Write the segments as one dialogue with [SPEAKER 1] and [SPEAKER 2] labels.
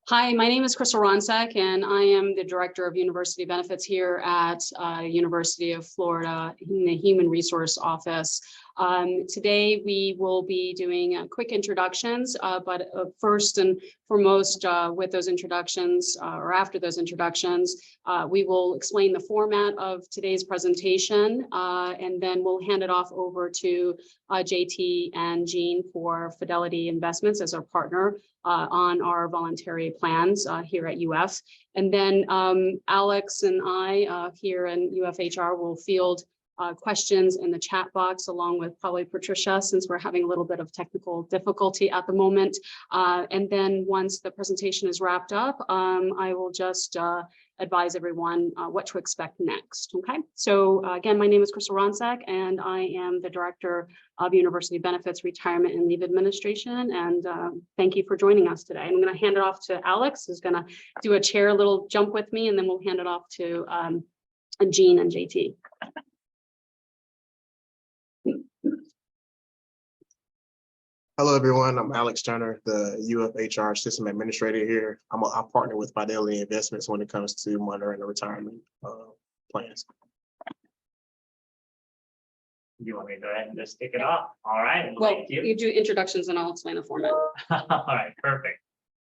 [SPEAKER 1] Hi, my name is Crystal Ronsack, and I am the Director of University Benefits here at University of Florida in the Human Resource Office. Today, we will be doing quick introductions, but first and foremost, with those introductions, or after those introductions, we will explain the format of today's presentation, and then we'll hand it off over to JT and Jean for Fidelity Investments as our partner on our voluntary plans here at UF. And then Alex and I here in UFHR will field questions in the chat box, along with probably Patricia, since we're having a little bit of technical difficulty at the moment. And then once the presentation is wrapped up, I will just advise everyone what to expect next. Okay, so again, my name is Crystal Ronsack, and I am the Director of University Benefits, Retirement and Leave Administration. And thank you for joining us today. I'm going to hand it off to Alex, who's going to do a chair little jump with me, and then we'll hand it off to Jean and JT.
[SPEAKER 2] Hello, everyone. I'm Alex Turner, the UFHR System Administrator here. I partner with Fidelity Investments when it comes to monitoring the retirement plans.
[SPEAKER 3] You want me to go ahead and just kick it off? All right.
[SPEAKER 1] Well, you do introductions and I'll explain the format.
[SPEAKER 3] All right, perfect.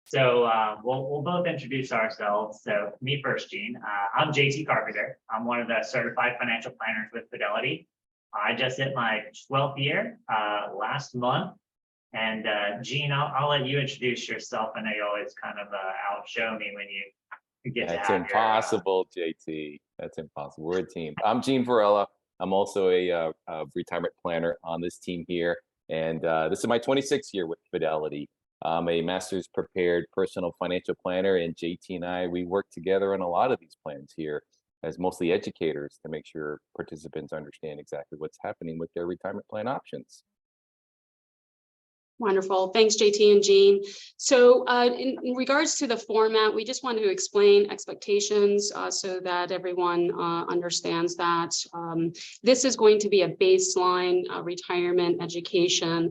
[SPEAKER 3] So we'll both introduce ourselves. So me first, Jean. I'm JT Carpenter. I'm one of the certified financial planners with Fidelity. I just hit my 12th year last month. And Jean, I'll let you introduce yourself. I know you always kind of outshow me when you get
[SPEAKER 4] That's
[SPEAKER 3] to have
[SPEAKER 4] impossible, JT. That's impossible. We're a team. I'm Jean Varela. I'm also a retirement planner on this team here. And this is my 26th year with Fidelity. I'm a master's prepared personal financial planner, and JT and I, we work together on a lot of these plans here as mostly educators to make sure participants understand exactly what's happening with their retirement plan options.
[SPEAKER 1] Wonderful. Thanks, JT and Jean. So in regards to the format, we just wanted to explain expectations so that everyone understands that this is going to be a baseline retirement education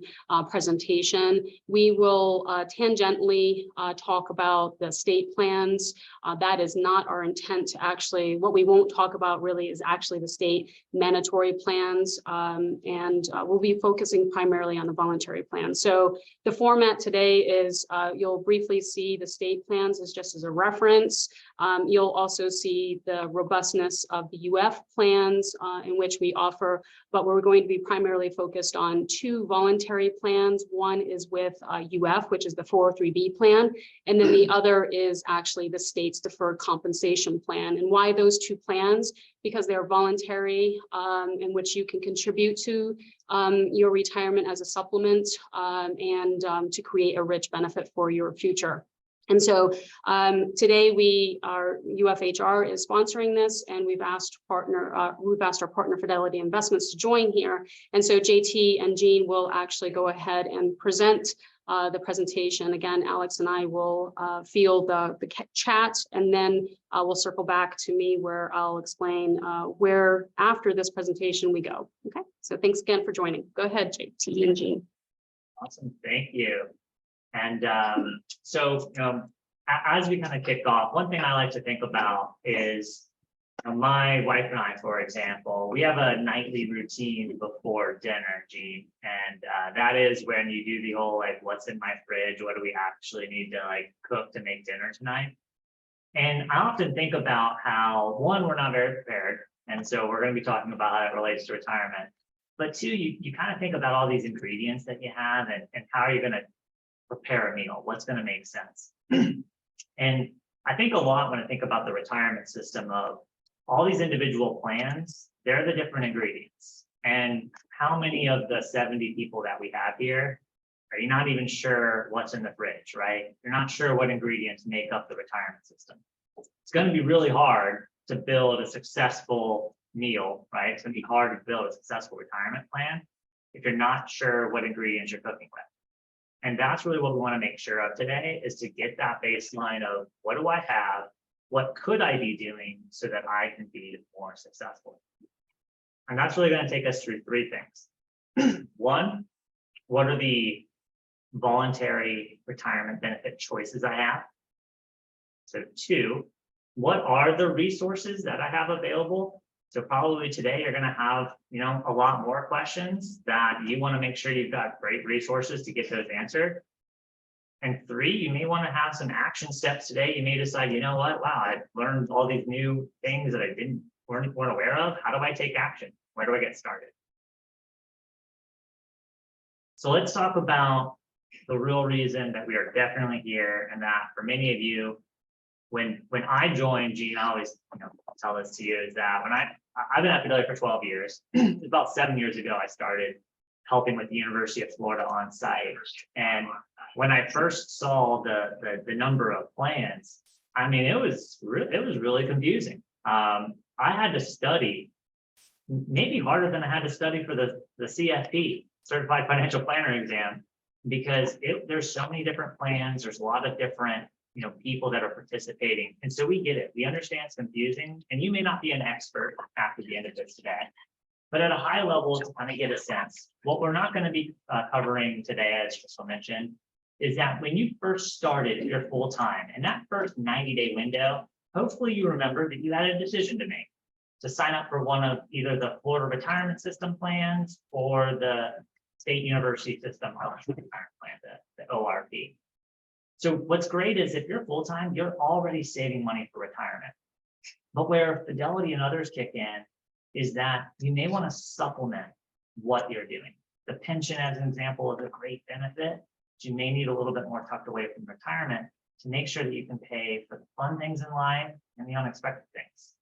[SPEAKER 1] presentation. We will tangentially talk about the state plans. That is not our intent to actually, what we won't talk about really is actually the state mandatory plans, and we'll be focusing primarily on the voluntary plans. So the format today is you'll briefly see the state plans as just as a reference. You'll also see the robustness of the UF plans in which we offer, but we're going to be primarily focused on two voluntary plans. One is with UF, which is the 403B plan, and then the other is actually the state's deferred compensation plan. And why those two plans? Because they're voluntary, in which you can contribute to your retirement as a supplement and to create a rich benefit for your future. And so today our UFHR is sponsoring this, and we've asked our partner Fidelity Investments to join here. And so JT and Jean will actually go ahead and present the presentation. Again, Alex and I will field the chat, and then we'll circle back to me where I'll explain where after this presentation we go. Okay, so thanks again for joining. Go ahead, JT and Jean.
[SPEAKER 3] Awesome, thank you. And so, as we kind of kick off, one thing I like to think about is my wife and I, for example, we have a nightly routine before dinner, Jean, and that is when you do the whole like, what's in my fridge? What do we actually need to like cook to make dinner tonight? And I often think about how, one, we're not very prepared, and so we're going to be talking about how it relates to retirement. But two, you kind of think about all these ingredients that you have and how are you going to prepare a meal? What's going to make sense? And I think a lot when I think about the retirement system of all these individual plans, they're the different ingredients. And how many of the 70 people that we have here are you not even sure what's in the fridge, right? You're not sure what ingredients make up the retirement system. It's going to be really hard to build a successful meal, right? It's going to be hard to build a successful retirement plan if you're not sure what ingredients you're cooking with. And that's really what we want to make sure of today, is to get that baseline of what do I have? What could I be doing so that I can be more successful? And that's really going to take us through three things. One, what are the voluntary retirement benefit choices I have? So 2, what are the resources that I have available? So probably today you're going to have, a lot more questions that you want to make sure you've got great resources to get those answered. And 3, you may want to have some action steps today. You may decide, you know what, wow, I've learned all these new things that I weren't aware of. How do I take action? Where do I get started? So let's talk about the real reason that we are definitely here, and that for many of you, when I joined, Gene, I always tell this to you, is that when I've been at Fidelity for 12 years. About 7 years ago, I started helping with the University of Florida on site. And when I first saw the number of plans, I mean, it was really confusing. I had to study maybe harder than I had to study for the CFP, Certified Financial Planner exam, because there's so many different plans. There's a lot of different people that are participating. And so we get it. We understand it's confusing, and you may not be an expert after the end of this today, but at a high level to kind of get a sense. What we're not going to be covering today, as Crystal mentioned, is that when you first started your full-time, in that first 90-day window, hopefully you remember that you had a decision to make to sign up for one of either the Florida retirement system plans or the state university system retirement plan, the ORP. So what's great is if you're full-time, you're already saving money for retirement. But where Fidelity and others kick in is that you may want to supplement what you're doing. The pension, as an example, is a great benefit, but you may need a little bit more tucked away from retirement to make sure that you can pay for the fun things in life and the unexpected things.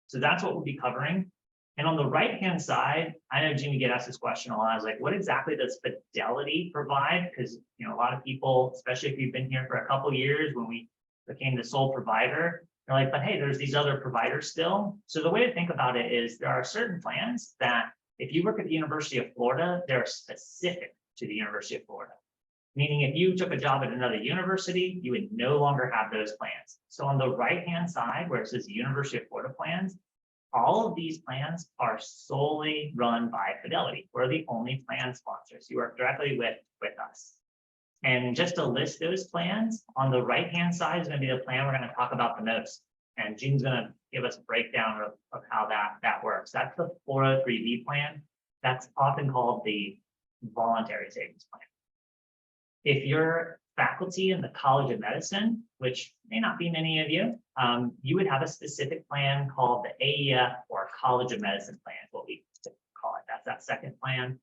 [SPEAKER 3] So that's what we'll be covering. And on the right-hand side, I know Jimmy get asked this question a lot. I was like, what exactly does Fidelity provide? Because a lot of people, especially if you've been here for a couple of years when we became the sole provider, they're like, but hey, there's these other providers still. So the way to think about it is there are certain plans that if you work at the University of Florida, they're specific to the University of Florida. Meaning if you took a job at another university, you would no longer have those plans. So on the right-hand side, where it says University of Florida plans, all of these plans are solely run by Fidelity. We're the only plan sponsors. You work directly with us. And just to list those plans, on the right-hand side is going to be the plan we're going to talk about the most. And Gene's going to give us a breakdown of how that works. That's the 403B plan. That's often called the voluntary savings plan. If you're faculty in the College of Medicine, which may not be many of you, you would have a specific plan called the AEF or College of Medicine plan, what we call it. That's that second plan.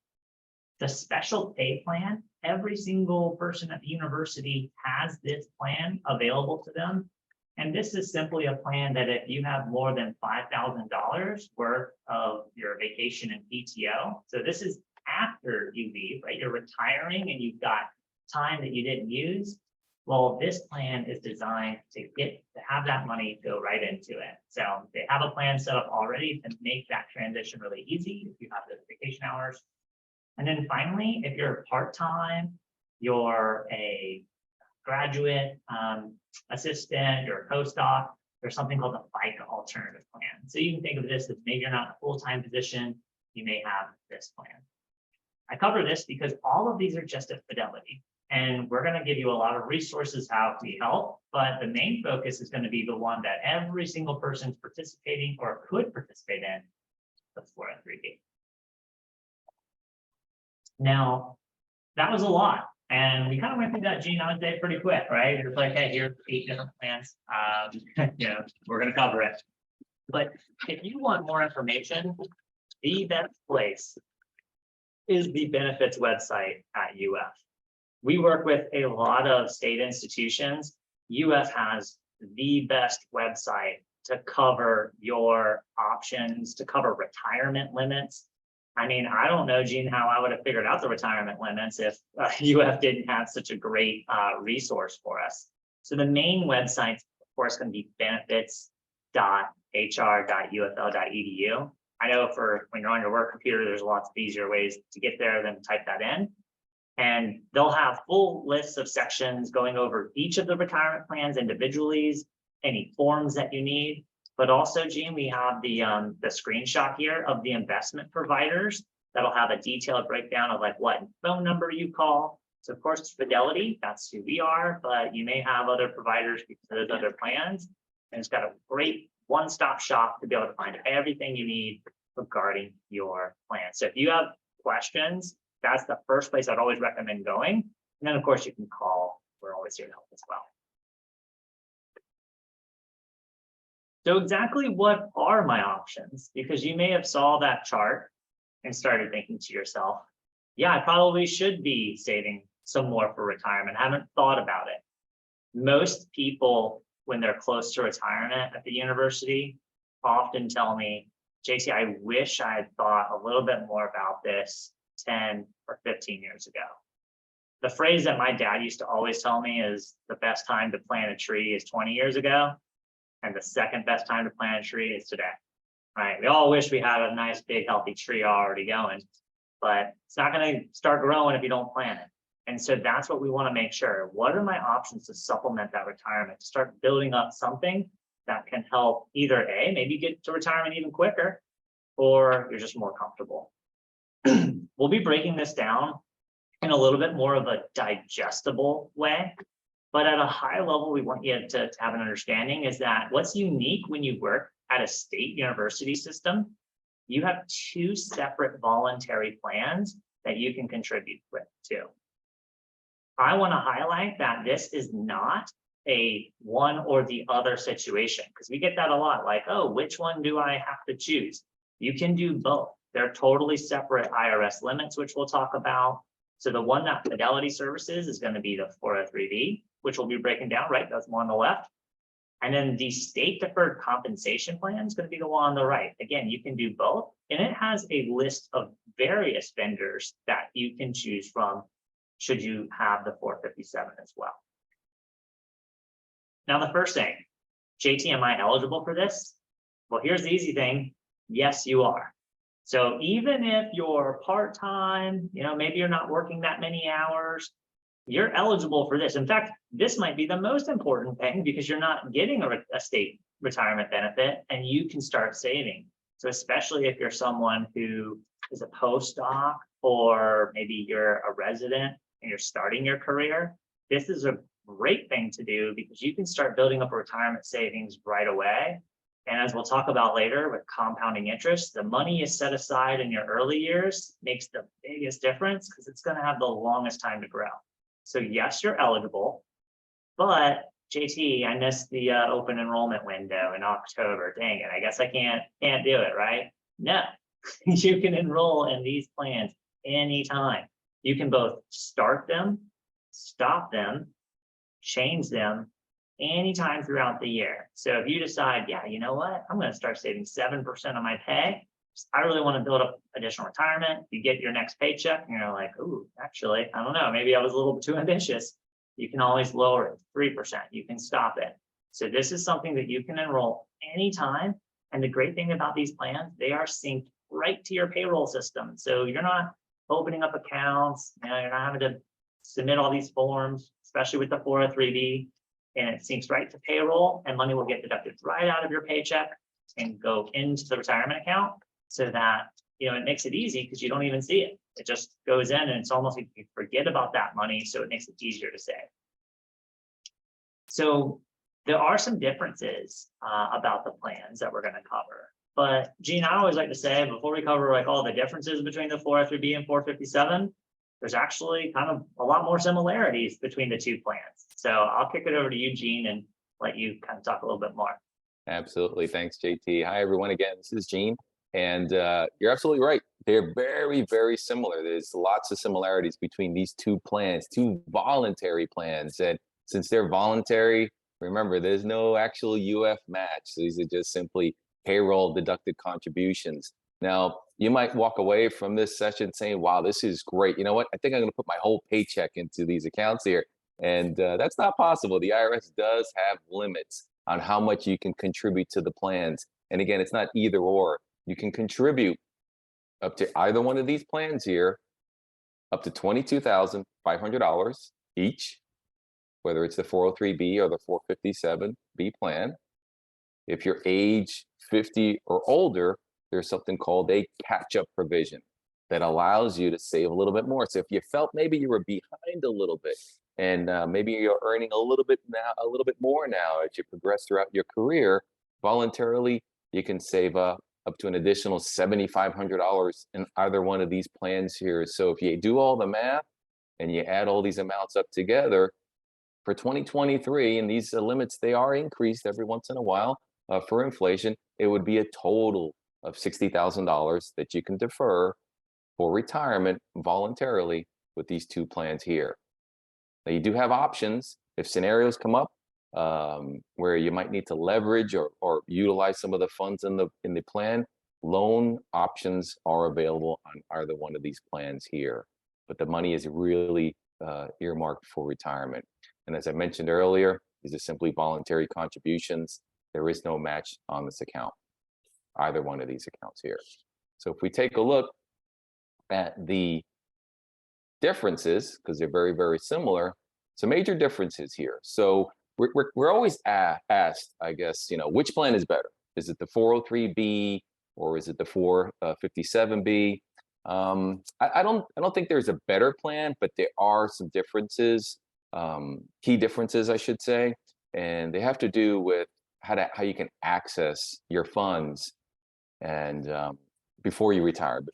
[SPEAKER 3] The special pay plan, every single person at the university has this plan available to them. And this is simply a plan that if you have more than $5,000 worth of your vacation and PTO, so this is after you leave, right? You're retiring and you've got time that you didn't use. Well, this plan is designed to have that money go right into it. So they have a plan set up already to make that transition really easy if you have those vacation hours. And then finally, if you're part-time, you're a graduate assistant, you're a postdoc, there's something called the FICA alternative plan. So you can think of this as maybe you're not in a full-time position, you may have this plan. I cover this because all of these are just at Fidelity. And we're going to give you a lot of resources how we help, but the main focus is going to be the one that every single person's participating or could participate in, the 403B. Now, that was a lot. And we kind of went through that, Gene, I would say pretty quick, right? It's like, hey, here's 8 different plans. We're going to cover it. But if you want more information, the best place is the benefits website at UF. We work with a lot of state institutions. UF has the best website to cover your options, to cover retirement limits. I mean, I don't know, Gene, how I would have figured out the retirement limits if UF didn't have such a great resource for us. So the main website, of course, can be benefits.hr.ufl.edu. I know for when you're on your work computer, there's lots of easier ways to get there than type that in. And they'll have full lists of sections going over each of the retirement plans individually, any forms that you need. But also, Gene, we have the screenshot here of the investment providers that'll have a detailed breakdown of like what phone number you call. So of course, Fidelity, that's who we are, but you may have other providers because there's other plans. And it's got a great one-stop shop to be able to find everything you need regarding your plan. So if you have questions, that's the first place I'd always recommend going. And then of course you can call. We're always here to help as well. So exactly what are my options? Because you may have saw that chart and started thinking to yourself, yeah, I probably should be saving some more for retirement. I haven't thought about it. Most people, when they're close to retirement at the university, often tell me, JT, I wish I had thought a little bit more about this 10 or 15 years ago. The phrase that my dad used to always tell me is the best time to plant a tree is 20 years ago. And the second best time to plant a tree is today, right? We all wish we had a nice, big, healthy tree already going, but it's not going to start growing if you don't plant it. And so that's what we want to make sure. What are my options to supplement that retirement, to start building up something that can help either A, maybe get to retirement even quicker, or you're just more comfortable. We'll be breaking this down in a little bit more of a digestible way. But at a high level, we want you to have an understanding is that what's unique when you work at a state university system, you have two separate voluntary plans that you can contribute to. I want to highlight that this is not a one or the other situation, because we get that a lot, like, oh, which one do I have to choose? You can do both. They're totally separate IRS limits, which we'll talk about. So the one that Fidelity services is going to be the 403B, which we'll be breaking down, right? That's one on the left. And then the state deferred compensation plan is going to be the one on the right. Again, you can do both. And it has a list of various vendors that you can choose from should you have the 457 as well. Now, the first thing, JT, am I eligible for this? Well, here's the easy thing. Yes, you are. So even if you're part-time, maybe you're not working that many hours, you're eligible for this. In fact, this might be the most important thing because you're not getting a state retirement benefit and you can start saving. So especially if you're someone who is a postdoc or maybe you're a resident and you're starting your career, this is a great thing to do because you can start building up a retirement savings right away. And as we'll talk about later with compounding interest, the money is set aside in your early years makes the biggest difference because it's going to have the longest time to grow. So yes, you're eligible, but JT, I missed the open enrollment window in October. Dang it, I guess I can't do it, right? No, you can enroll in these plans anytime. You can both start them, stop them, change them, anytime throughout the year. So if you decide, yeah, you know what, I'm going to start saving 7% of my pay. I really want to build up additional retirement. You get your next paycheck and you're like, ooh, actually, I don't know, maybe I was a little bit too ambitious. You can always lower it 3%. You can stop it. So this is something that you can enroll anytime. And the great thing about these plans, they are synced right to your payroll system. So you're not opening up accounts, you're not having to submit all these forms, especially with the 403B. And it syncs right to payroll and money will get deducted right out of your paycheck and go into the retirement account so that, it makes it easy because you don't even see it. It just goes in and it's almost like you forget about that money. So it makes it easier to save. So there are some differences about the plans that we're going to cover. But Gene, I always like to say before we cover like all the differences between the 403B and 457, there's actually kind of a lot more similarities between the two plans. So I'll kick it over to you, Gene, and let you kind of talk a little bit more.
[SPEAKER 4] Absolutely. Thanks, JT. Hi, everyone. Again, this is Gene. And you're absolutely right. They're very, very similar. There's lots of similarities between these two plans, two voluntary plans. And since they're voluntary, remember, there's no actual UF match. So these are just simply payroll deducted contributions. Now, you might walk away from this session saying, wow, this is great. You know what? I think I'm going to put my whole paycheck into these accounts here. And that's not possible. The IRS does have limits on how much you can contribute to the plans. And again, it's not either or. You can contribute up to either one of these plans here, up to $22,500 each, whether it's the 403B or the 457B plan. If you're age 50 or older, there's something called a catch-up provision. that allows you to save a little bit more. So if you felt maybe you were behind a little bit, and maybe you're earning a little bit more now as you progress throughout your career, voluntarily, you can save up to an additional $7,500 in either one of these plans here. So if you do all the math and you add all these amounts up together for 2023, and these limits, they are increased every once in a while for inflation, it would be a total of $60,000 that you can defer for retirement voluntarily with these two plans here. Now, you do have options if scenarios come up where you might need to leverage or utilize some of the funds in the plan. Loan options are available on either one of these plans here, but the money is really earmarked for retirement. And as I mentioned earlier, these are simply voluntary contributions. There is no match on this account, either one of these accounts here. So if we take a look at the differences, because they're very, very similar, some major differences here. So we're always asked, I guess, which plan is better? Is it the 403B or is it the 457B? I don't think there's a better plan, but there are some differences, key differences, I should say, and they have to do with how you can access your funds and before retirement.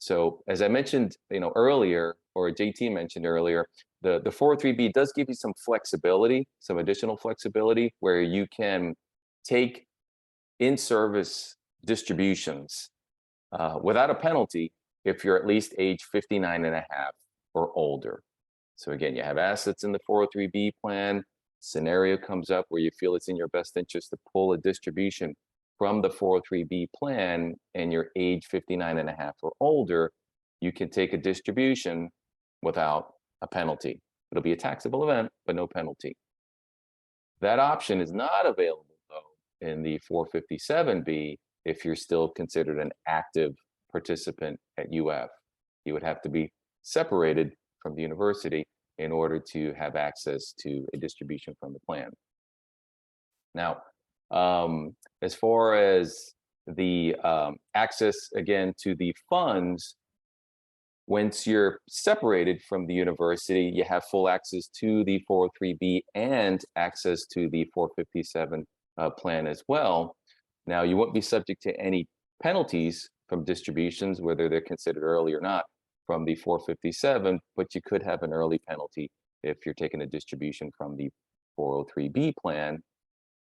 [SPEAKER 4] So as I mentioned, earlier, or JT mentioned earlier, the 403B does give you some flexibility, some additional flexibility, where you can take in-service distributions without a penalty if you're at least age 59 and a half or older. So again, you have assets in the 403B plan, scenario comes up where you feel it's in your best interest to pull a distribution from the 403B plan and you're age 59 and a half or older, you can take a distribution without a penalty. It'll be a taxable event, but no penalty. That option is not available though in the 457B if you're still considered an active participant at UF. You would have to be separated from the university in order to have access to a distribution from the plan. Now, as far as the access again to the funds, once you're separated from the university, you have full access to the 403B and access to the 457 plan as well. Now, you won't be subject to any penalties from distributions, whether they're considered early or not, from the 457, but you could have an early penalty if you're taking a distribution from the 403B plan,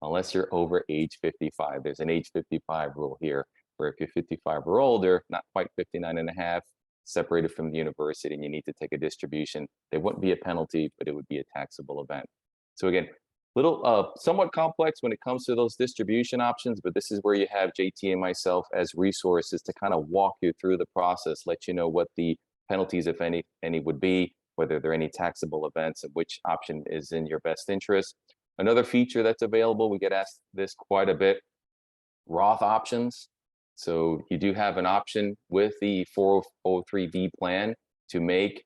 [SPEAKER 4] unless you're over age 55. There's an age 55 rule here, where if you're 55 or older, not quite 59 and a half, separated from the university and you need to take a distribution, there wouldn't be a penalty, but it would be a taxable event. So again, somewhat complex when it comes to those distribution options, but this is where you have JT and myself as resources to kind of walk you through the process, let you know what the penalties, if any would be, whether there are any taxable events, and which option is in your best interest. Another feature that's available, we get asked this quite a bit, Roth options. So you do have an option with the 403B plan to make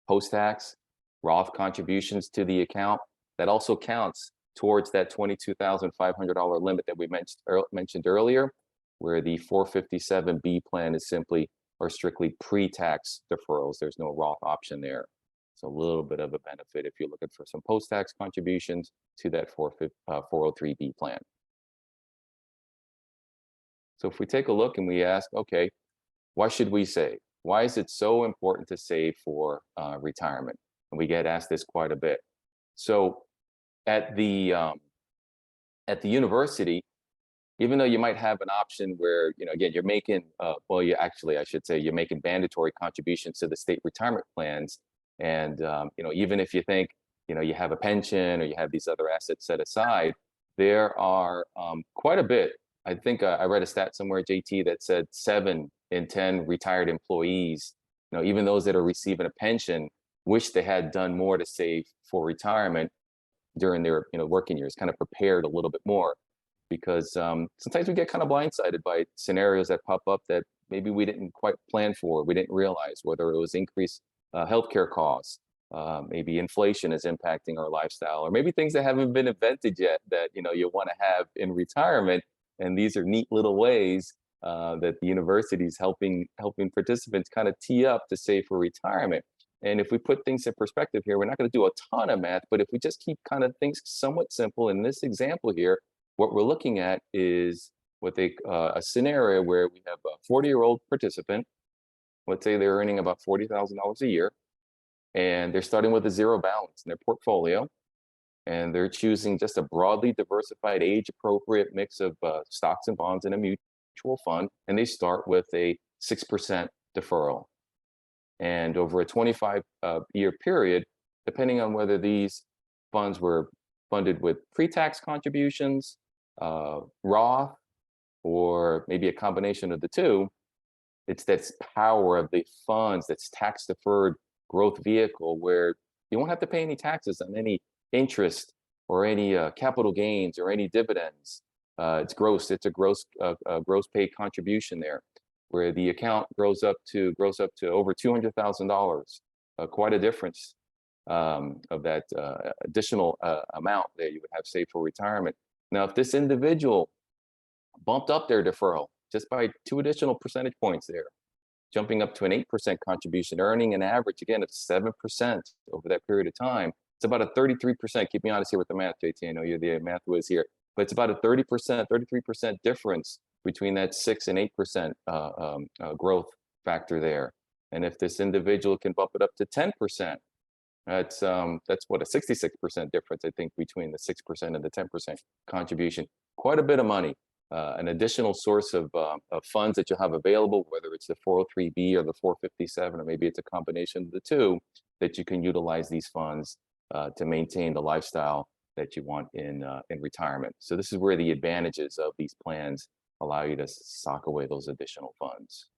[SPEAKER 4] post-tax Roth contributions to the account. That also counts towards that $22,500 limit that we mentioned earlier, where the 457B plan is simply or strictly pre-tax deferrals. There's no Roth option there. So a little bit of a benefit if you're looking for some post-tax contributions to that 403B plan. So if we take a look and we ask, okay, why should we save? Why is it so important to save for retirement? And we get asked this quite a bit. So at the university, even though you might have an option where, again, you're making, I should say you're making mandatory contributions to the state retirement plans. And, even if you think, you have a pension or you have these other assets set aside, there are quite a bit. I think I read a stat somewhere, JT, that said 7 in 10 retired employees, even those that are receiving a pension, wish they had done more to save for retirement during their working years, kind of prepared a little bit more, because sometimes we get kind of blindsided by scenarios that pop up that maybe we didn't quite plan for, we didn't realize, whether it was increased healthcare costs, maybe inflation is impacting our lifestyle, or maybe things that haven't been invented yet that you want to have in retirement. And these are neat little ways that the university is helping participants kind of tee up to save for retirement. And if we put things in perspective here, we're not going to do a ton of math, but if we just keep kind of things somewhat simple in this example here, what we're looking at is what a scenario where we have a 40-year-old participant. Let's say they're earning about $40,000 a year, and they're starting with a zero balance in their portfolio, and they're choosing just a broadly diversified, age-appropriate mix of stocks and bonds in a mutual fund, and they start with a 6% deferral. And over a 25-year period, depending on whether these funds were funded with pre-tax contributions, Roth, or maybe a combination of the two, it's that power of the funds, that's tax-deferred growth vehicle where you won't have to pay any taxes on any interest or any capital gains or any dividends. It's a gross paid contribution there, where the account grows up to over $200,000, quite a difference of that additional amount that you would have saved for retirement. Now, if this individual bumped up their deferral just by 2 additional percentage points there, jumping up to an 8% contribution, earning an average again of 7% over that period of time, it's about a 33%. Keep me honest here with the math, JT. I know you're the math whiz here, but it's about a 30%, 33% difference between that 6 and 8% growth factor there. And if this individual can bump it up to 10%, that's what, a 66% difference, I think, between the 6% and the 10% contribution. Quite a bit of money. An additional source of funds that you'll have available, whether it's the 403B or the 457, or maybe it's a combination of the two, that you can utilize these funds to maintain the lifestyle that you want in retirement. So this is where the advantages of these plans allow you to sock away those additional funds.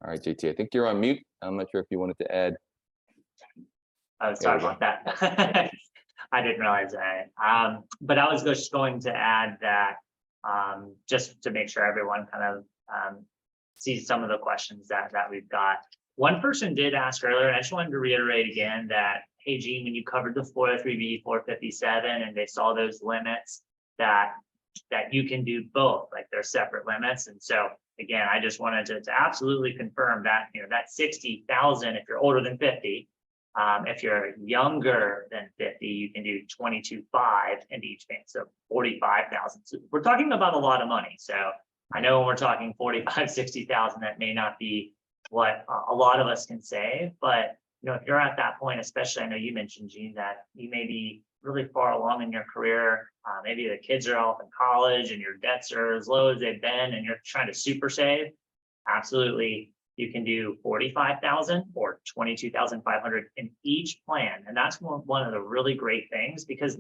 [SPEAKER 4] All right, JT, I think you're on mute. I'm not sure if you wanted to add.
[SPEAKER 3] Oh, sorry about that. I didn't realize that. But I was just going to add that just to make sure everyone kind of sees some of the questions that we've got. One person did ask earlier, and I just wanted to reiterate again that, hey, Gene, when you covered the 403B, 457, and they saw those limits, that you can do both, like they're separate limits. And so again, I just wanted to absolutely confirm that, that 60,000, if you're older than 50, if you're younger than 50, you can do 22.5 into each bank, so 45,000. So we're talking about a lot of money. So I know when we're talking 45, 60,000, that may not be what a lot of us can save, but if you're at that point, especially, I know you mentioned, Gene, that you may be really far along in your career. Maybe the kids are off in college and your debts are as low as they've been, and you're trying to super save. Absolutely. You can do 45,000 or 22,500 in each plan. And that's one of the really great things, because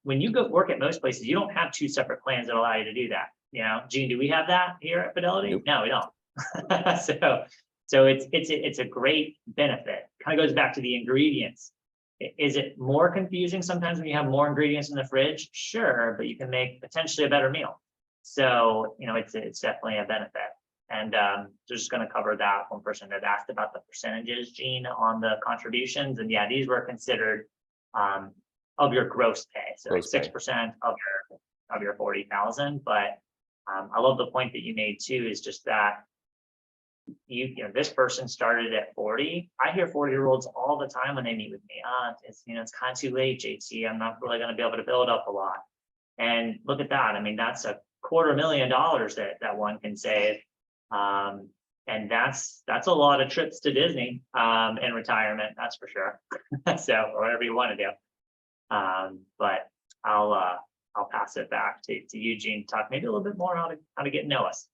[SPEAKER 3] when you go work at most places, you don't have 2 separate plans that allow you to do that. Gene, do we have that here at Fidelity?
[SPEAKER 4] Nope.
[SPEAKER 3] No, we don't. So it's a great benefit. Kind of goes back to the ingredients. Is it more confusing sometimes when you have more ingredients in the fridge? Sure, but you can make potentially a better meal. So, it's definitely a benefit. And just going to cover that. One person had asked about the percentages, Gene, on the contributions. And yeah, these were considered of your gross pay. So like 6% of your 40,000. But I love the point that you made too, is just that this person started at 40. I hear 40-year-olds all the time when they meet with me. It's kind of too late, JT. I'm not really going to be able to build up a lot. And look at that. I mean, that's $250,000 that one can save. And that's a lot of trips to Disney in retirement, that's for sure. So whatever you want to do. But I'll pass it back to Eugene to talk maybe a little bit more how to get to know us.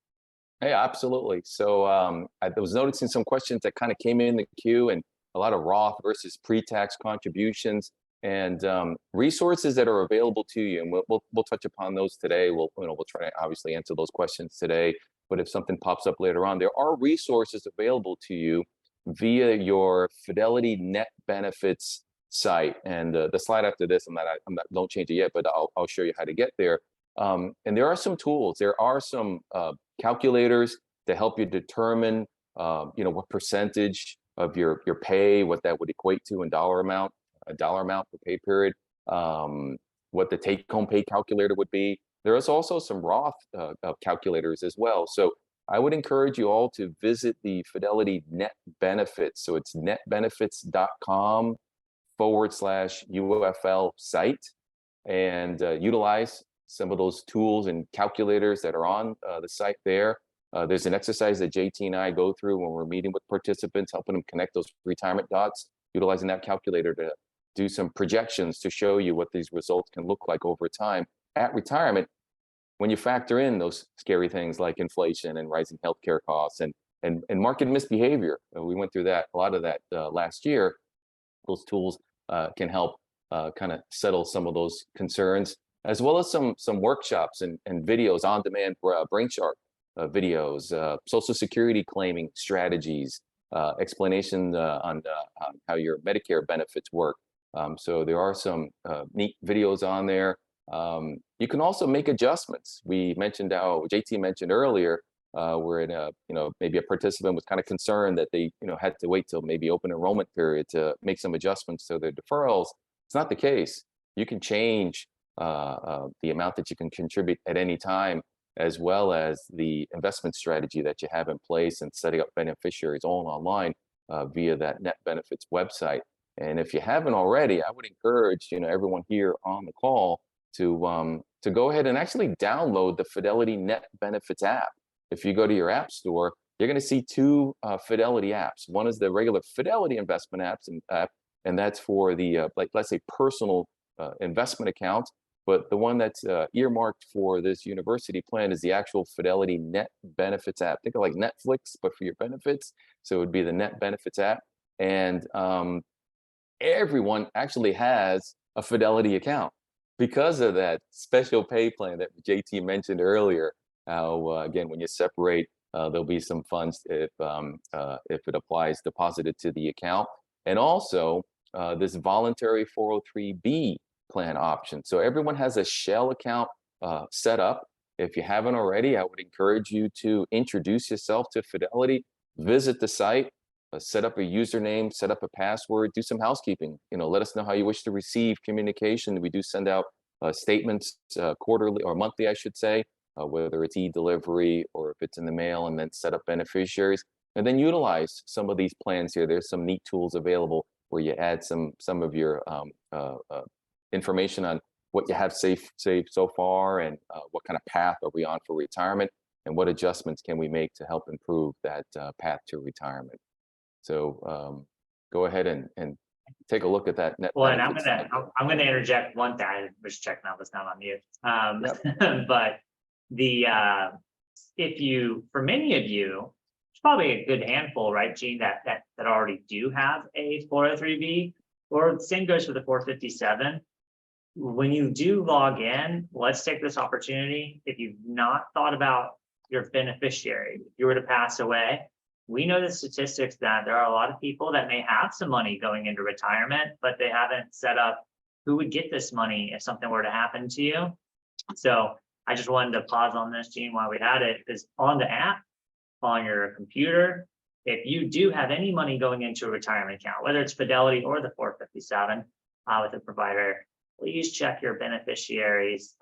[SPEAKER 4] Hey, absolutely. So I was noticing some questions that kind of came in the queue, and a lot of Roth versus pre-tax contributions and resources that are available to you. And we'll touch upon those today. We'll try to obviously answer those questions today. But if something pops up later on, there are resources available to you via your Fidelity Net Benefits site. And the slide after this, don't change it yet, but I'll show you how to get there. And there are some tools. There are some calculators to help you determine, what percentage of your pay, what that would equate to in a dollar amount per pay period. what the take-home pay calculator would be. There is also some Roth calculators as well. So I would encourage you all to visit the Fidelity Net Benefits. So it's netbenefits.com/UFL site, and utilize some of those tools and calculators that are on the site there. There's an exercise that JT and I go through when we're meeting with participants, helping them connect those retirement dots, utilizing that calculator to do some projections to show you what these results can look like over time at retirement, when you factor in those scary things like inflation and rising healthcare costs and market misbehavior. We went through that, a lot of that last year. Those tools can help kind of settle some of those concerns, as well as some workshops and videos on demand for brain shark videos, Social Security claiming strategies, explanation on how your Medicare benefits work. So there are some neat videos on there. You can also make adjustments. We mentioned how JT mentioned earlier, where maybe a participant was kind of concerned that they had to wait till maybe open enrollment period to make some adjustments to their deferrals. It's not the case. You can change the amount that you can contribute at any time, as well as the investment strategy that you have in place, and setting up beneficiaries all online via that Net Benefits website. And if you haven't already, I would encourage everyone here on the call to go ahead and actually download the Fidelity Net Benefits app. If you go to your app store, you're going to see two Fidelity apps. One is the regular Fidelity investment app, and that's for the let's say personal investment account. But the one that's earmarked for this university plan is the actual Fidelity Net Benefits app. Think of like Netflix, but for your benefits. So it would be the Net Benefits app. And everyone actually has a Fidelity account because of that special pay plan that JT mentioned earlier. How again, when you separate, there'll be some funds if it applies deposited to the account, and also this voluntary 403B plan option. So everyone has a shell account set up. If you haven't already, I would encourage you to introduce yourself to Fidelity, visit the site, set up a username, set up a password, do some housekeeping. Let us know how you wish to receive communication. We do send out statements quarterly or monthly, I should say, whether it's e-delivery or if it's in the mail, and then set up beneficiaries, and then utilize some of these plans here. There's some neat tools available where you add some of your information on what you have saved so far, and what kind of path are we on for retirement, and what adjustments can we make to help improve that path to retirement. So go ahead and take a look at that. Net
[SPEAKER 3] Well, and
[SPEAKER 4] Benefits.
[SPEAKER 3] I'm gonna interject one thing. I was checking out, that's not on mute.
[SPEAKER 4] Yep.
[SPEAKER 3] But for many of you, it's probably a good handful, right, Gene, that already do have a 403B, or the same goes for the 457. When you do log in, let's take this opportunity. If you've not thought about your beneficiary, if you were to pass away, we know the statistics that there are a lot of people that may have some money going into retirement, but they haven't set up who would get this money if something were to happen to you. So I just wanted to pause on this, Gene, while we had it, because on the app, on your computer, if you do have any money going into a retirement account, whether it's Fidelity or the 457 with a provider, please check your beneficiaries,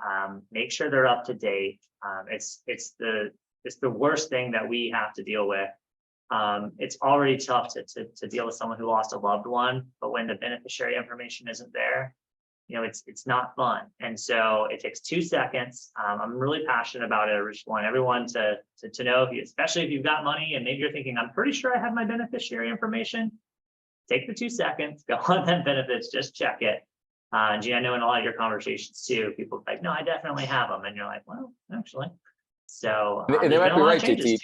[SPEAKER 3] make sure they're up to date. It's the worst thing that we have to deal with. It's already tough to deal with someone who lost a loved one, but when the beneficiary information isn't there, it's not fun. And so it takes 2 seconds. I'm really passionate about it. I just want everyone to know, especially if you've got money and maybe you're thinking, I'm pretty sure I have my beneficiary information. Take the 2 seconds, go on that benefits, just check it. Gene, I know in a lot of your conversations too, people are like, no, I definitely have them. And you're like, well, actually. So
[SPEAKER 4] and they might be right, JT.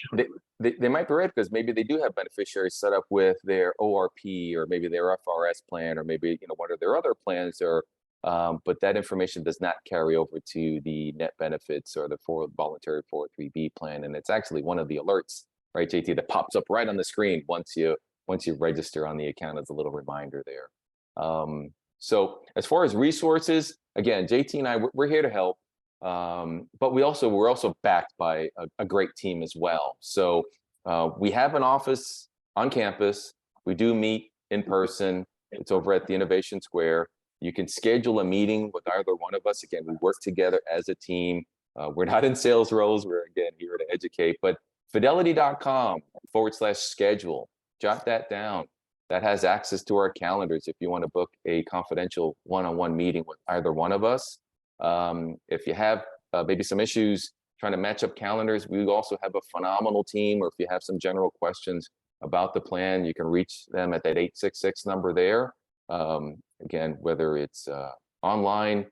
[SPEAKER 4] They might be right, because maybe they do have beneficiaries set up with their ORP, or maybe their FRS plan, or maybe one of their other plans, or but that information does not carry over to the Net Benefits or the voluntary 403B plan, and it's actually one of the alerts, right, JT, that pops up right on the screen once you register on the account as a little reminder there. So as far as resources, again, JT and I, we're here to help. But we're also backed by a great team as well. So we have an office on campus. We do meet in person. It's over at the Innovation Square. You can schedule a meeting with either one of us. Again, we work together as a team. We're not in sales roles. We're, again, here to educate. But fidelity.com/schedule. Jot that down. That has access to our calendars if you want to book a confidential one-on-one meeting with either one of us. If you have maybe some issues trying to match up calendars, we also have a phenomenal team. Or if you have some general questions about the plan, you can reach them at that 866 number there. Again, whether it's online,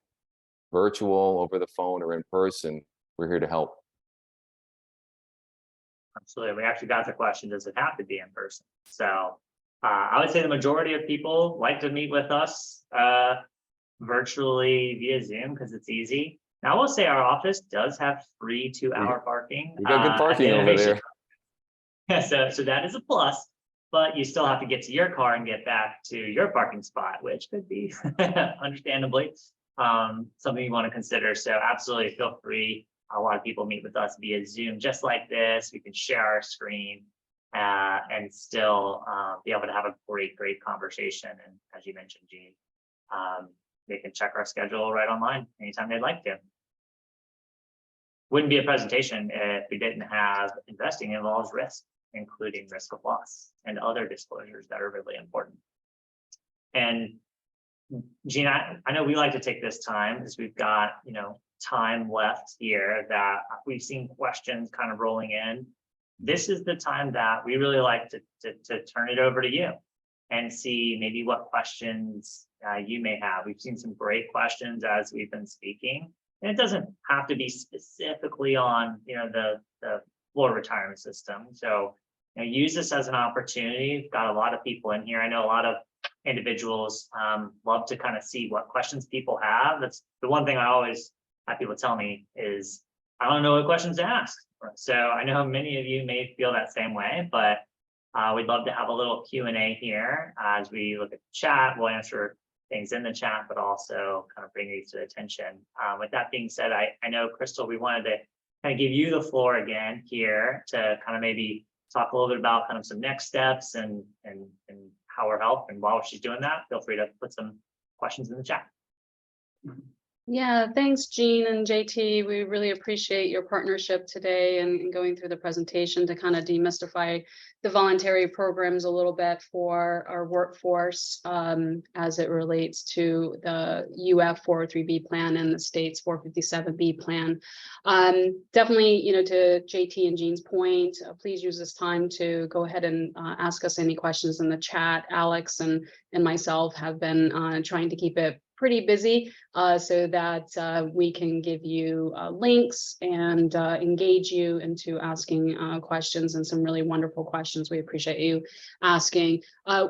[SPEAKER 4] virtual, over the phone, or in person, we're here to help.
[SPEAKER 3] Absolutely. We actually got the question, does it have to be in person? So I would say the majority of people like to meet with us virtually via Zoom because it's easy. Now, I will say our office does have free 2-hour parking.
[SPEAKER 4] You got good parking over there.
[SPEAKER 3] So that is a plus, but you still have to get to your car and get back to your parking spot, which could be understandably something you want to consider. So absolutely feel free. A lot of people meet with us via Zoom, just like this. We can share our screen and still be able to have a great conversation. And as you mentioned, Gene, they can check our schedule right online anytime they'd like to. Wouldn't be a presentation if we didn't have investing involves risk, including risk of loss and other disclosures that are really important. And Gene, I know we like to take this time because we've got, time left here that we've seen questions kind of rolling in. This is the time that we really like to turn it over to you and see maybe what questions you may have. We've seen some great questions as we've been speaking, and it doesn't have to be specifically on, the Florida retirement system. So, use this as an opportunity. We've got a lot of people in here. I know a lot of individuals love to kind of see what questions people have. That's the one thing I always have people tell me is, I don't know what questions to ask. So I know many of you may feel that same way, but we'd love to have a little Q&A here as we look at the chat. We'll answer things in the chat, but also kind of bring these to attention. With that being said, I know, Crystal, we wanted to kind of give you the floor again here to kind of maybe talk a little bit about kind of some next steps and how we're helped. And while she's doing that, feel free to put some questions in the chat.
[SPEAKER 1] Yeah, thanks, Gene and JT. We really appreciate your partnership today and going through the presentation to kind of demystify the voluntary programs a little bit for our workforce as it relates to the UF 403B plan and the state's 457B plan. Definitely, to JT and Gene's point, please use this time to go ahead and ask us any questions in the chat. Alex and myself have been trying to keep it pretty busy so that we can give you links and engage you into asking questions, and some really wonderful questions. We appreciate you asking. A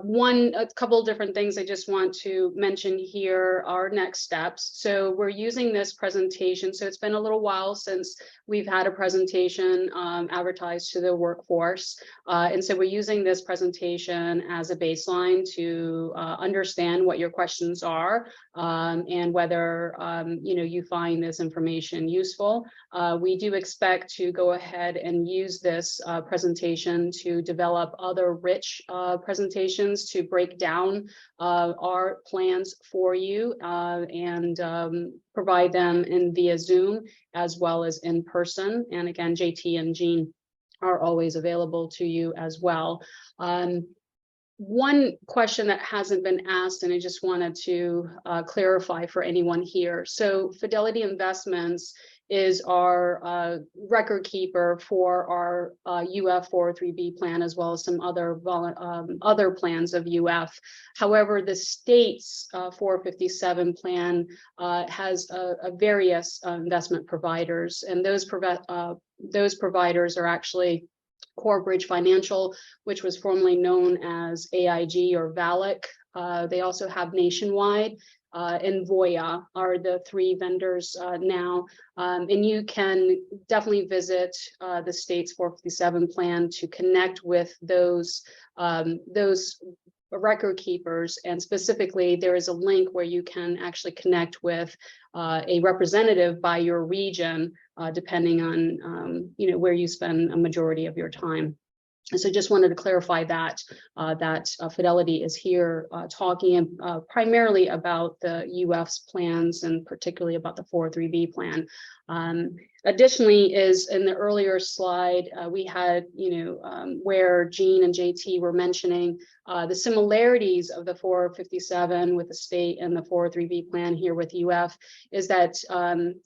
[SPEAKER 1] couple of different things I just want to mention here are next steps. So we're using this presentation. So it's been a little while since we've had a presentation advertised to the workforce. And so we're using this presentation as a baseline to understand what your questions are and whether you find this information useful. We do expect to go ahead and use this presentation to develop other rich presentations to break down our plans for you and provide them via Zoom as well as in person. And again, JT and Gene are always available to you as well. One question that hasn't been asked, and I just wanted to clarify for anyone here. So Fidelity Investments is our record keeper for our UF 403B plan, as well as some other plans of UF. However, the state's 457 plan has various investment providers, and those providers are actually Corebridge Financial, which was formerly known as AIG or VALIC. They also have Nationwide and Voya are the three vendors now. And you can definitely visit the state's 457 plan to connect with those record keepers, and specifically there is a link where you can actually connect with a representative by your region, depending on where you spend a majority of your time. So just wanted to clarify that Fidelity is here talking primarily about the UF's plans and particularly about the 403B plan. Additionally, is in the earlier slide, we had, where Jean and JT were mentioning the similarities of the 457 with the state and the 403B plan here with UF is that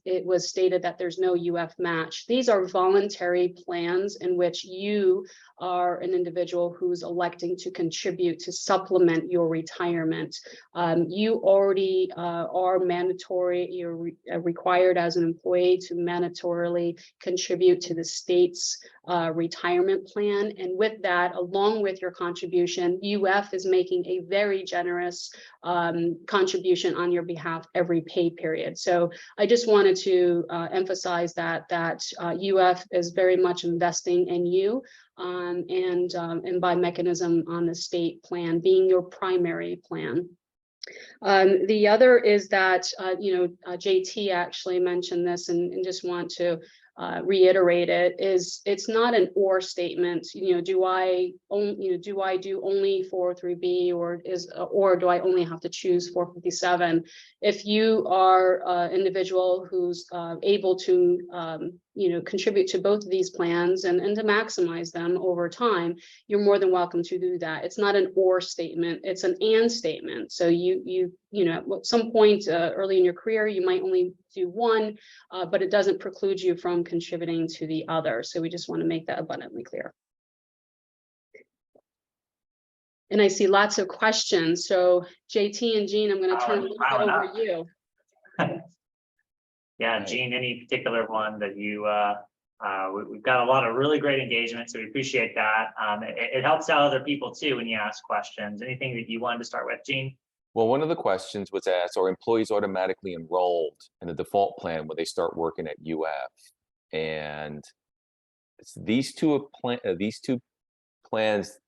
[SPEAKER 1] it was stated that there's no UF match. These are voluntary plans in which you are an individual who's electing to contribute to supplement your retirement. You already are mandatory, you're required as an employee to mandatorily contribute to the state's retirement plan. And with that, along with your contribution, UF is making a very generous contribution on your behalf every pay period. So I just wanted to emphasize that UF is very much investing in you, and by mechanism on the state plan being your primary plan. The other is that, JT actually mentioned this and just want to reiterate it, is it's not an or statement. Do I do only 403B or do I only have to choose 457? If you are an individual who's able to contribute to both of these plans and to maximize them over time, you're more than welcome to do that. It's not an or statement, it's an and statement. So at some point early in your career, you might only do one, but it doesn't preclude you from contributing to the other. So we just want to make that abundantly clear. And I see lots of questions. So JT and Jean, I'm going to turn it over to you.
[SPEAKER 3] Yeah, Jean, any particular one that you, we've got a lot of really great engagement, so we appreciate that. It helps out other people too when you ask questions. Anything that you wanted to start with, Jean?
[SPEAKER 4] Well, one of the questions was asked, are employees automatically enrolled in the default plan when they start working at UF? And these two plans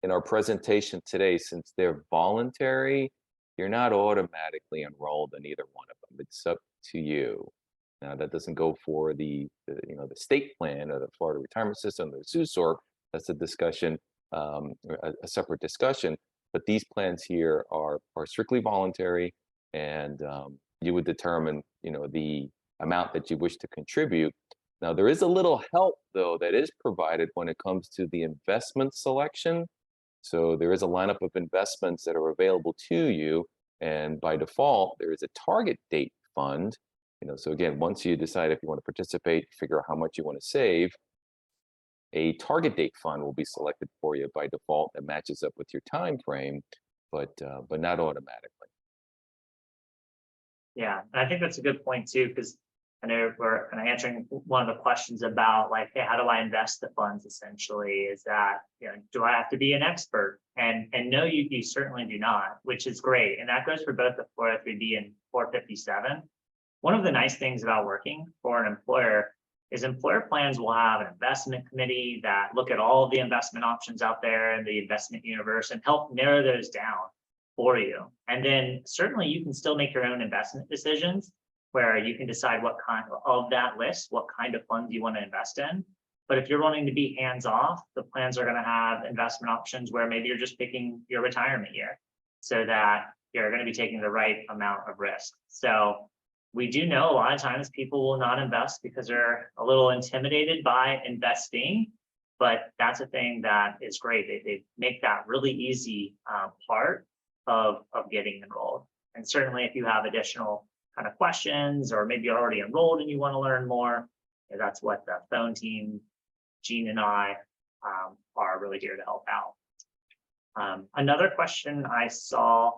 [SPEAKER 4] in our presentation today, since they're voluntary, you're not automatically enrolled in either one of them. It's up to you. Now, that doesn't go for the state plan or the Florida retirement system, the SUSORP. That's a discussion, a separate discussion. But these plans here are strictly voluntary, and you would determine, the amount that you wish to contribute. Now, there is a little help though that is provided when it comes to the investment selection. So there is a lineup of investments that are available to you, and by default, there is a target date fund. So again, once you decide if you want to participate, figure out how much you want to save, a target date fund will be selected for you by default that matches up with your time frame, but not automatically.
[SPEAKER 3] Yeah, and I think that's a good point too, because I know we're kind of answering one of the questions about like, hey, how do I invest the funds? Essentially, is that do I have to be an expert? And no, you certainly do not, which is great, and that goes for both the 403B and 457. One of the nice things about working for an employer is employer plans will have an investment committee that look at all of the investment options out there in the investment universe and help narrow those down for you. And then certainly you can still make your own investment decisions where you can decide what kind of that list, what kind of funds you want to invest in. But if you're wanting to be hands-off, the plans are going to have investment options where maybe you're just picking your retirement year so that you're going to be taking the right amount of risk. So we do know a lot of times people will not invest because they're a little intimidated by investing, but that's a thing that is great. They make that really easy part of getting enrolled. And certainly if you have additional kind of questions, or maybe you're already enrolled and you want to learn more, that's what the phone team, Jean and I, are really here to help out. Another question I saw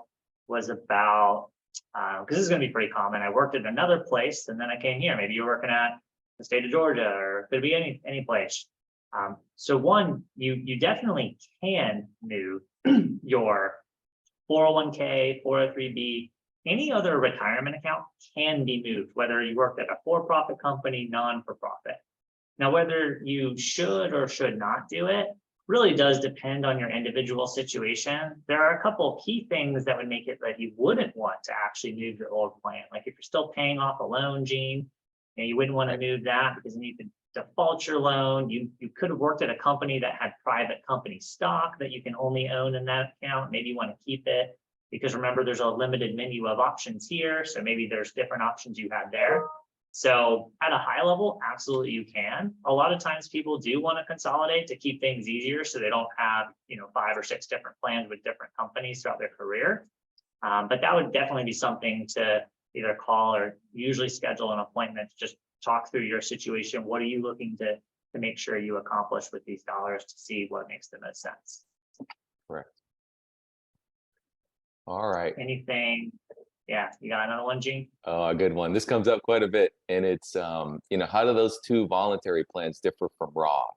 [SPEAKER 3] was about, because this is going to be pretty common. I worked at another place and then I came here. Maybe you're working at the state of Georgia, or it could be any place. So one, you definitely can move your 401k, 403b, any other retirement account can be moved, whether you worked at a for-profit company, non-for-profit. Now, whether you should or should not do it really does depend on your individual situation. There are a couple of key things that would make it that you wouldn't want to actually move your old plan. Like if you're still paying off a loan, Jean, you wouldn't want to move that because then you could default your loan. You could have worked at a company that had private company stock that you can only own in that account. Maybe you want to keep it because remember, there's a limited menu of options here. So maybe there's different options you had there. So at a high level, absolutely you can. A lot of times people do want to consolidate to keep things easier so they don't have, 5 or 6 different plans with different companies throughout their career. But that would definitely be something to either call or usually schedule an appointment to just talk through your situation. What are you looking to make sure you accomplish with these dollars to see what makes the most sense?
[SPEAKER 4] Correct. All right.
[SPEAKER 3] Anything? Yeah, you got another one, Gene?
[SPEAKER 4] Oh, a good one. This comes up quite a bit, and it's how do those two voluntary plans differ from Roth?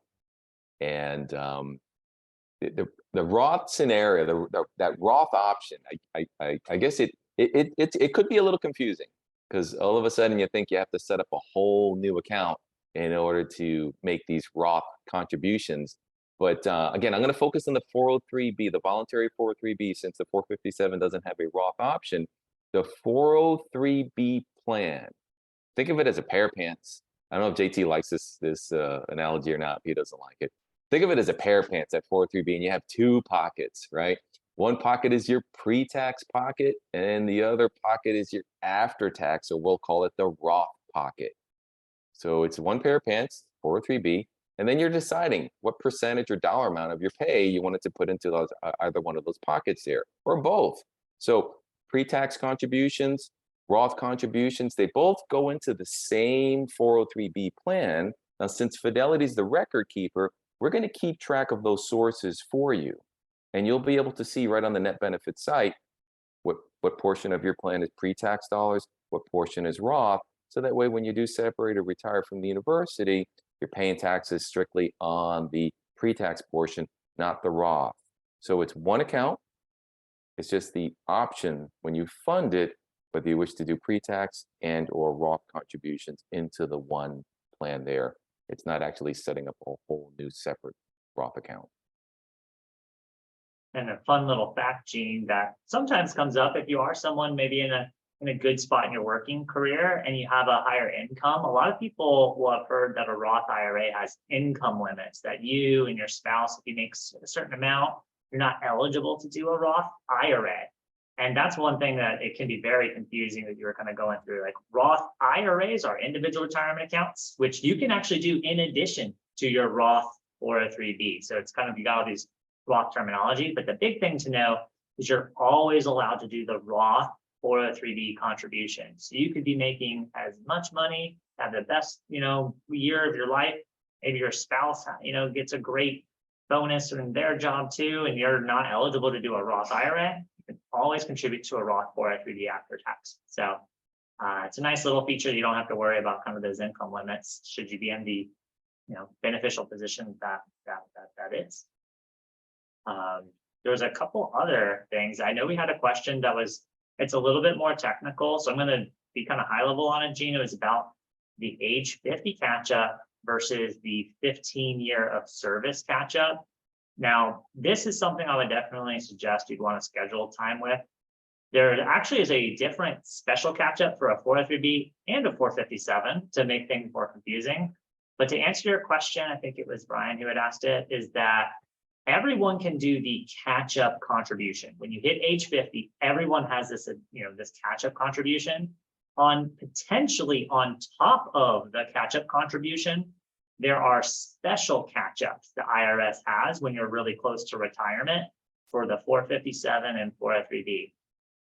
[SPEAKER 4] And the Roth scenario, that Roth option, I guess it could be a little confusing because all of a sudden you think you have to set up a whole new account in order to make these Roth contributions. But again, I'm going to focus on the 403B, the voluntary 403B, since the 457 doesn't have a Roth option. The 403B plan, think of it as a pair of pants. I don't know if JT likes this analogy or not. He doesn't like it. Think of it as a pair of pants at 403B, and you have 2 pockets, right? One pocket is your pre-tax pocket, and the other pocket is your after-tax, so we'll call it the Roth pocket. So it's one pair of pants, 403B, and then you're deciding what percentage or dollar amount of your pay you wanted to put into those either one of those pockets there, or both. So pre-tax contributions, Roth contributions, they both go into the same 403B plan. Now, since Fidelity is the record keeper, we're going to keep track of those sources for you. And you'll be able to see right on the net benefit site what portion of your plan is pre-tax dollars, what portion is Roth. So that way, when you do separate or retire from the university, you're paying taxes strictly on the pre-tax portion, not the Roth. So it's one account. It's just the option when you fund it, whether you wish to do pre-tax and or Roth contributions into the one plan there. It's not actually setting up a whole new separate Roth account.
[SPEAKER 3] And a fun little fact, Gene, that sometimes comes up if you are someone maybe in a good spot in your working career and you have a higher income. A lot of people will have heard that a Roth IRA has income limits, that you and your spouse, if you make a certain amount, you're not eligible to do a Roth IRA. And that's one thing that it can be very confusing that you're kind of going through. Like Roth IRAs are individual retirement accounts, which you can actually do in addition to your Roth 403B. So it's kind of, you got all these Roth terminology, but the big thing to know is you're always allowed to do the Roth 403B contribution. So you could be making as much money, have the best, year of your life. Maybe your spouse, gets a great bonus in their job too, and you're not eligible to do a Roth IRA. You can always contribute to a Roth 403B after tax. So it's a nice little feature. You don't have to worry about kind of those income limits should you be in the, beneficial position that is. There was a couple other things. I know we had a question it's a little bit more technical, so I'm going to be kind of high level on it, Gene. It was about the age 50 catch-up versus the 15-year of service catch-up. Now, this is something I would definitely suggest you'd want to schedule time with. There actually is a different special catch-up for a 403B and a 457 to make things more confusing. But to answer your question, I think it was Brian who had asked it, is that everyone can do the catch-up contribution. When you hit age 50, everyone has this, this catch-up contribution. Potentially on top of the catch-up contribution, there are special catch-ups the IRS has when you're really close to retirement for the 457 and 403B.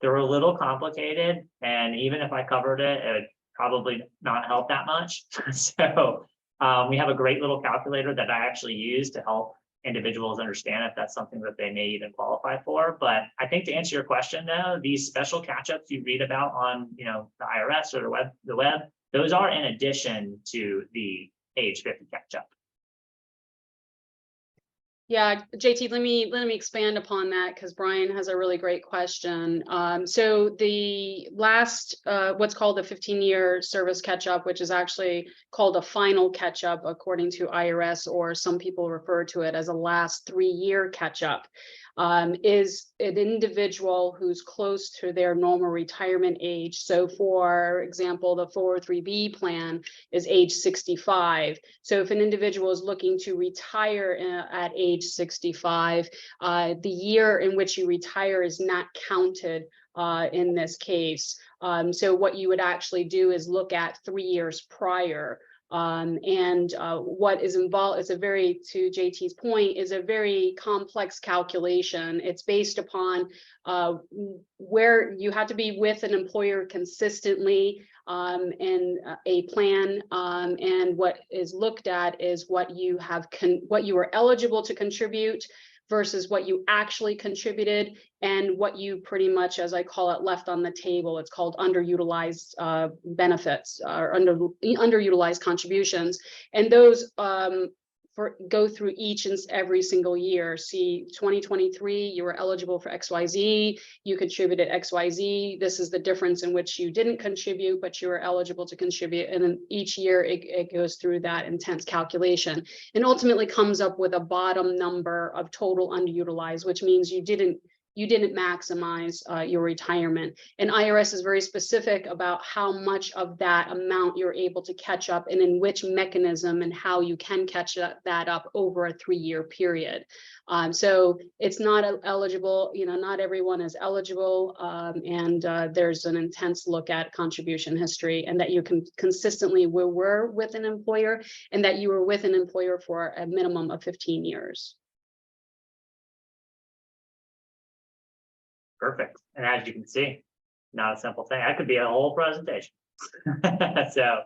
[SPEAKER 3] They're a little complicated, and even if I covered it, it would probably not help that much. So we have a great little calculator that I actually use to help individuals understand if that's something that they may even qualify for. But I think to answer your question though, these special catch-ups you read about on, the IRS or the web, those are in addition to the age 50 catch-up.
[SPEAKER 1] Yeah, JT, let me expand upon that because Brian has a really great question. So the last, what's called the 15-year service catch-up, which is actually called a final catch-up according to IRS, or some people refer to it as a last 3-year catch-up. is an individual who's close to their normal retirement age. So for example, the 403B plan is age 65. So if an individual is looking to retire at age 65, the year in which you retire is not counted in this case. So what you would actually do is look at 3 years prior. What is involved is to JT's point, is a very complex calculation. It's based upon where you have to be with an employer consistently in a plan, and what is looked at is what you were eligible to contribute versus what you actually contributed, and what you pretty much, as I call it, left on the table. It's called underutilized benefits or underutilized contributions. And those go through each and every single year. See, 2023, you were eligible for XYZ, you contributed XYZ. This is the difference in which you didn't contribute, but you were eligible to contribute. And then each year it goes through that intense calculation and ultimately comes up with a bottom number of total underutilized, which means you didn't maximize your retirement. And IRS is very specific about how much of that amount you're able to catch up and in which mechanism and how you can catch that up over a 3-year period. So it's not eligible, not everyone is eligible. There's an intense look at contribution history, and that you can consistently were with an employer, and that you were with an employer for a minimum of 15 years.
[SPEAKER 3] Perfect. And as you can see, not a simple thing. That could be a whole presentation. So,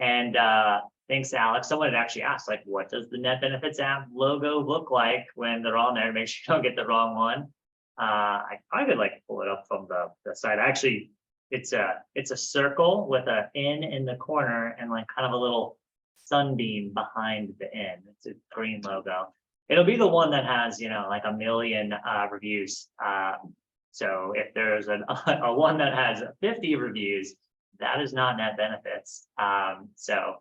[SPEAKER 3] thanks, Alex. Someone had actually asked, like, what does the Net Benefits app logo look like when they're on there? Make sure you don't get the wrong one. I could pull it up from the site. Actually, it's a circle with an N in the corner and kind of a little sunbeam behind the N. It's a green logo. It'll be the one that has, 1 million reviews. So if there's a one that has 50 reviews, that is not Net Benefits. So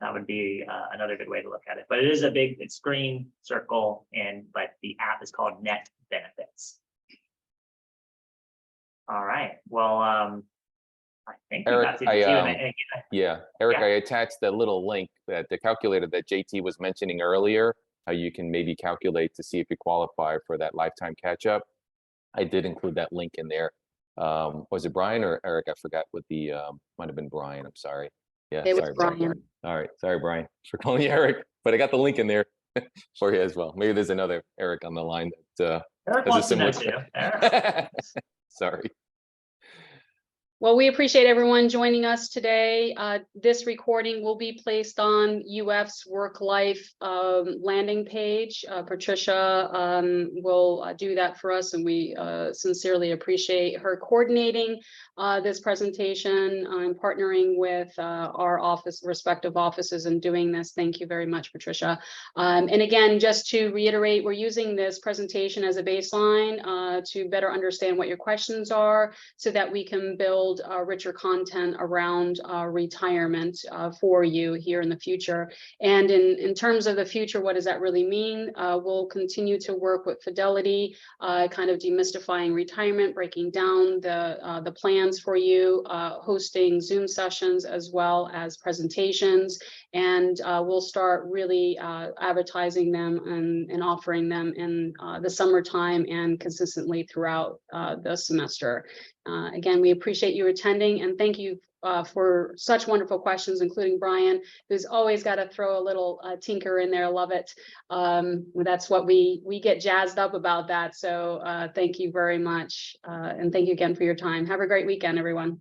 [SPEAKER 3] that would be another good way to look at it. But it is it's green circle, but the app is called Net Benefits. All right. Well, I think
[SPEAKER 4] Eric,
[SPEAKER 3] Eric,
[SPEAKER 4] I attached the little link, that the calculator that JT was mentioning earlier, how you can maybe calculate to see if you qualify for that lifetime catch up. I did include that link in there. Was it Brian or Eric? I forgot what the might have been Brian. I'm sorry. Yeah,
[SPEAKER 1] It
[SPEAKER 4] sorry,
[SPEAKER 1] was Brian.
[SPEAKER 4] All right, sorry, Brian, for calling you Eric, but I got the link in there for you as well. Maybe there's another Eric on the line that
[SPEAKER 3] Eric
[SPEAKER 4] has a
[SPEAKER 3] wants to know
[SPEAKER 4] similar.
[SPEAKER 3] too. Eric.
[SPEAKER 4] Sorry.
[SPEAKER 1] Well, we appreciate everyone joining us today. This recording will be placed on UF's Work Life landing page. Patricia will do that for us, and we sincerely appreciate her coordinating this presentation and partnering with our respective offices and doing this. Thank you very much, Patricia. And again, just to reiterate, we're using this presentation as a baseline to better understand what your questions are, so that we can build richer content around retirement for you here in the future. And in terms of the future, what does that really mean? We'll continue to work with Fidelity, kind of demystifying retirement, breaking down the plans for you, hosting Zoom sessions as well as presentations. And we'll start really advertising them and offering them in the summertime and consistently throughout the semester. Again, we appreciate you attending, and thank you for such wonderful questions, including Brian, who's always got to throw a little tinker in there. Love it. That's what we get jazzed up about that. So thank you very much. And thank you again for your time. Have a great weekend, everyone.